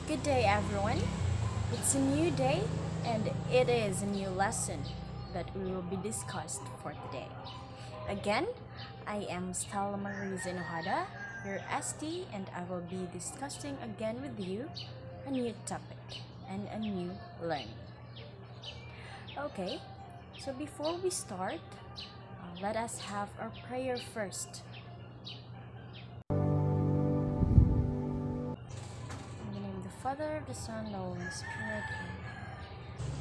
Good day, everyone. It's a new day and it is a new lesson that we will be discussed for today. Again, I am Stella Marie Enojada, your ST, and I will be discussing again with you a new topic and a new learning. Okay, so before we start, let us have our prayer first. In the name of the Father, the Son, the Holy Spirit. Amen.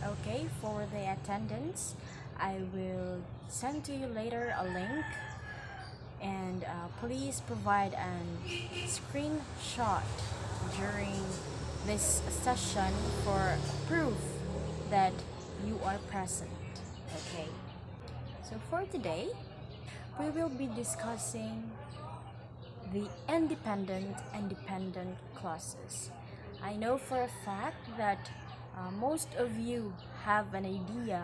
Okay, for the attendance, I will send to you later a link, and please provide a screenshot during this session for proof that you are present. Okay, so for today, we will be discussing the independent and dependent clauses. I know for a fact that most of you have an idea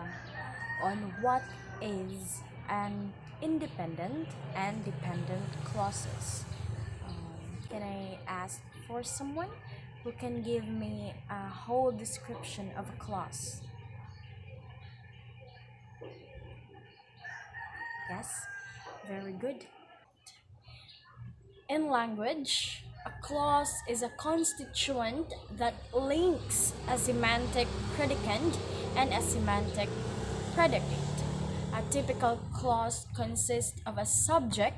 on what is an independent and dependent clauses. Can I ask for someone who can give me a whole description of a clause? Yes, very good. In language, a clause is a constituent that links a semantic predicate and a semantic predicate. A typical clause consists of a subject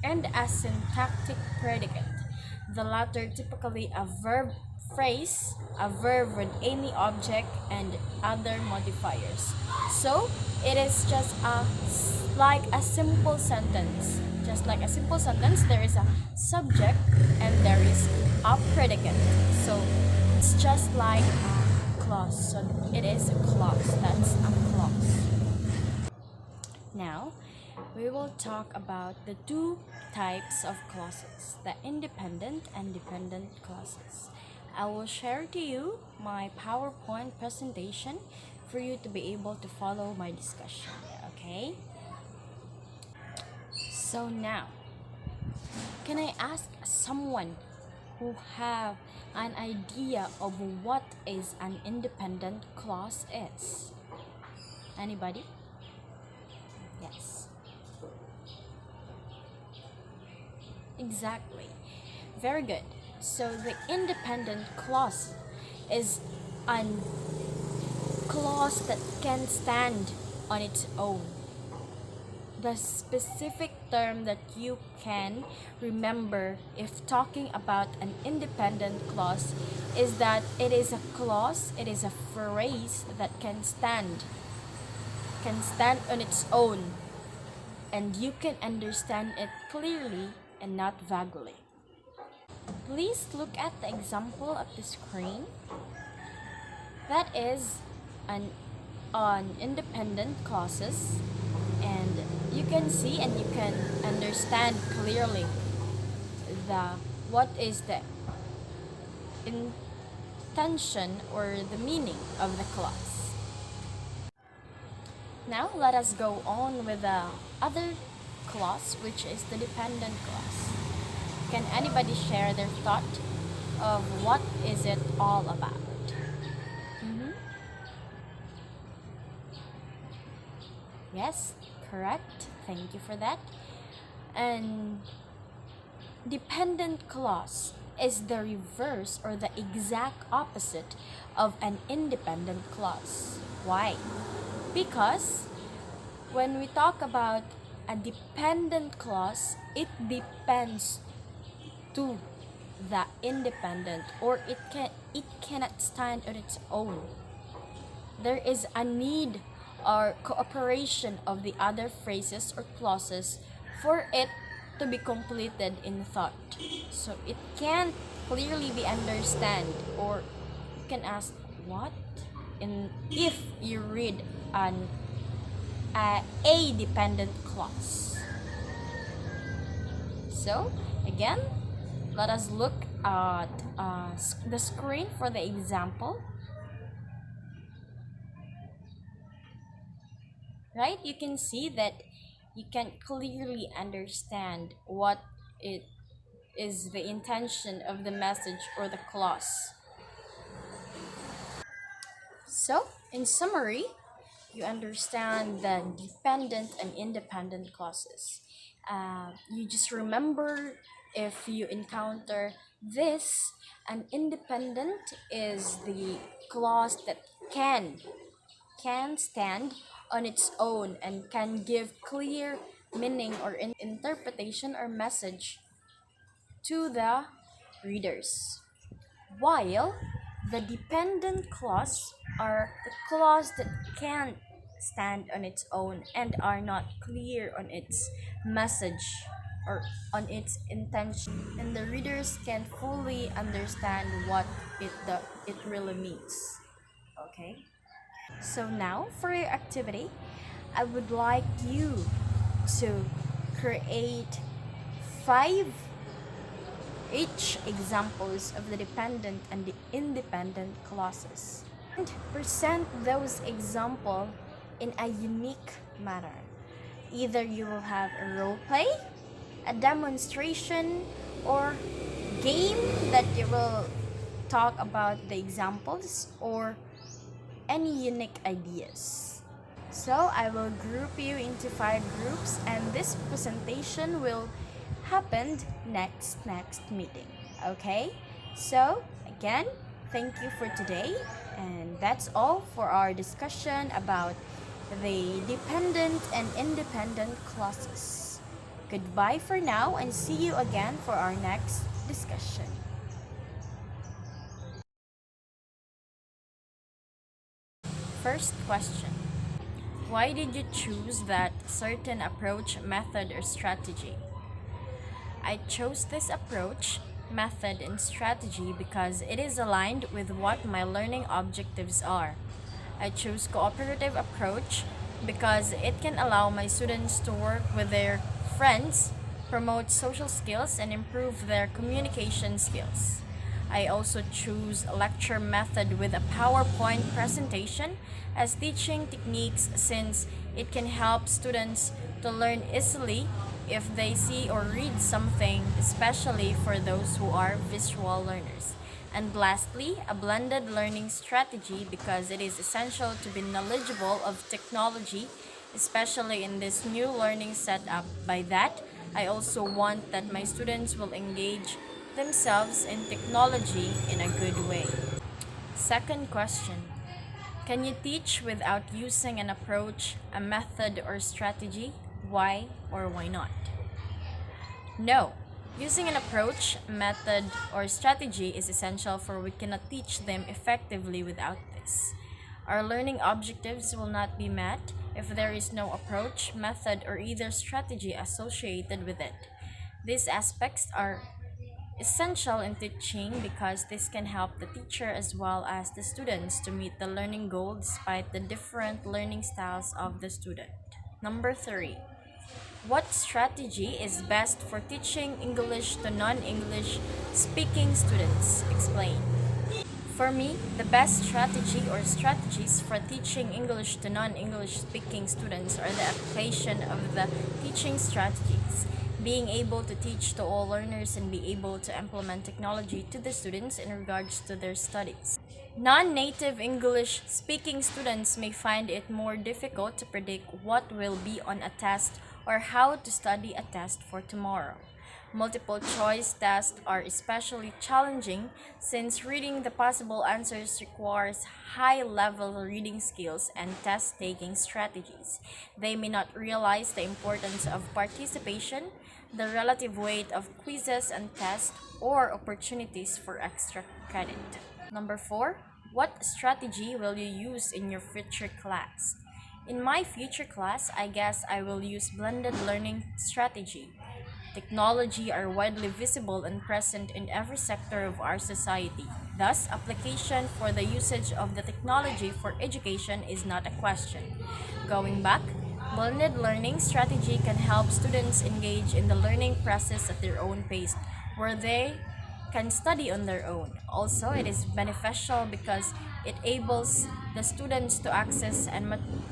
and a syntactic predicate. The latter typically a verb phrase, a verb with any object, and other modifiers. So it is just like a simple sentence. Just like a simple sentence, there is a subject and there is a predicate. So it's just like a clause. So it is a clause. That's a clause. Now, we will talk about the two types of clauses, the independent and dependent clauses. I will share to you my PowerPoint presentation for you to be able to follow my discussion, okay? So now, can I ask someone who have an idea of what is an independent clause is? Anybody? Yes. Exactly. Very good. So the independent clause is a clause that can stand on its own. The specific term that you can remember if talking about an independent clause is that it is a clause, it is a phrase that can stand on its own, and you can understand it clearly and not vaguely. Please look at the example of the screen. That is an on independent clauses, and you can see and you can understand clearly the what is the intention or the meaning of the clause. Now let us go on with the other clause, which is the dependent clause. Can anybody share their thought of what is it all about? Mm-hmm. Yes, correct. Thank you for that. And dependent clause is the reverse or the exact opposite of an independent clause. Why? Because when we talk about a dependent clause, it depends to the independent, or it cannot stand on its own. There is a need or cooperation of the other phrases or clauses for it to be completed in thought. So it can't clearly be understand, or you can ask what in if you read an a dependent clause. So again, let us look at the screen for the example. Right? You can see that you can clearly understand what it is the intention of the message or the clause. So, in summary, you understand the dependent and independent clauses. You just remember if you encounter this, an independent is the clause that can stand on its own and can give clear meaning or interpretation or message to the readers. While the dependent clause are the clause that can't stand on its own and are not clear on its message or on its intention, and the readers can fully understand what it really means. Okay? So now for your activity, I would like you to create five each examples of the dependent and the independent clauses and present those examples in a unique manner. Either you will have a role play, a demonstration, or game that you will talk about the examples or any unique ideas. So I will group you into five groups and this presentation will happen next meeting. Okay? So again, thank you for today and that's all for our discussion about the dependent and independent clauses. Goodbye for now and see you again for our next discussion. First question. Why did you choose that certain approach, method, or strategy? I chose this approach, method, and strategy because it is aligned with what my learning objectives are. I chose cooperative approach because it can allow my students to work with their friends, promote social skills, and improve their communication skills. I also choose lecture method with a PowerPoint presentation as teaching techniques since it can help students to learn easily if they see or read something, especially for those who are visual learners. And lastly, a blended learning strategy because it is essential to be knowledgeable of technology, especially in this new learning setup. By that, I also want that my students will engage themselves in technology in a good way. Second question. Can you teach without using an approach, a method, or strategy? Why or why not? No. Using an approach, method, or strategy is essential for we cannot teach them effectively without this. Our learning objectives will not be met if there is no approach, method, or either strategy associated with it. These aspects are essential in teaching because this can help the teacher as well as the students to meet the learning goal despite the different learning styles of the student. Number 3. What strategy is best for teaching English to non-English speaking students? Explain. For me, the best strategy or strategies for teaching English to non-English speaking students are the application of the teaching strategies, being able to teach to all learners and be able to implement technology to the students in regards to their studies. Non-native English speaking students may find it more difficult to predict what will be on a test or how to study a test for tomorrow. Multiple choice tests are especially challenging since reading the possible answers requires high-level reading skills and test-taking strategies. They may not realize the importance of participation, the relative weight of quizzes and tests, or opportunities for extra credit. Number 4. What strategy will you use in your future class? In my future class, I guess I will use blended learning strategy. Technology are widely visible and present in every sector of our society. Thus, application for the usage of the technology for education is not a question. Going back, blended learning strategy can help students engage in the learning process at their own pace, where they can study on their own. Also, it is beneficial because it enables the students to access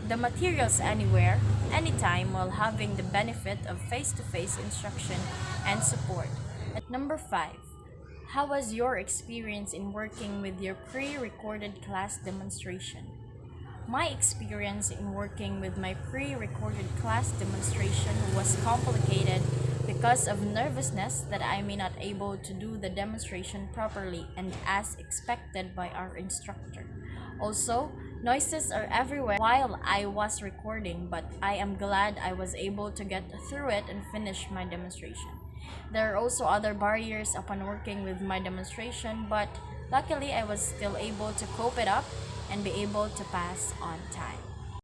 the materials anywhere, anytime, while having the benefit of face-to-face instruction and support. Number 5. How was your experience in working with your pre-recorded class demonstration? My experience in working with my pre-recorded class demonstration was complicated because of nervousness that I may not able to do the demonstration properly and as expected by our instructor. Also, noises are everywhere while I was recording, but I am glad I was able to get through it and finish my demonstration. There are also other barriers upon working with my demonstration, but luckily I was still able to cope it up and be able to pass on time.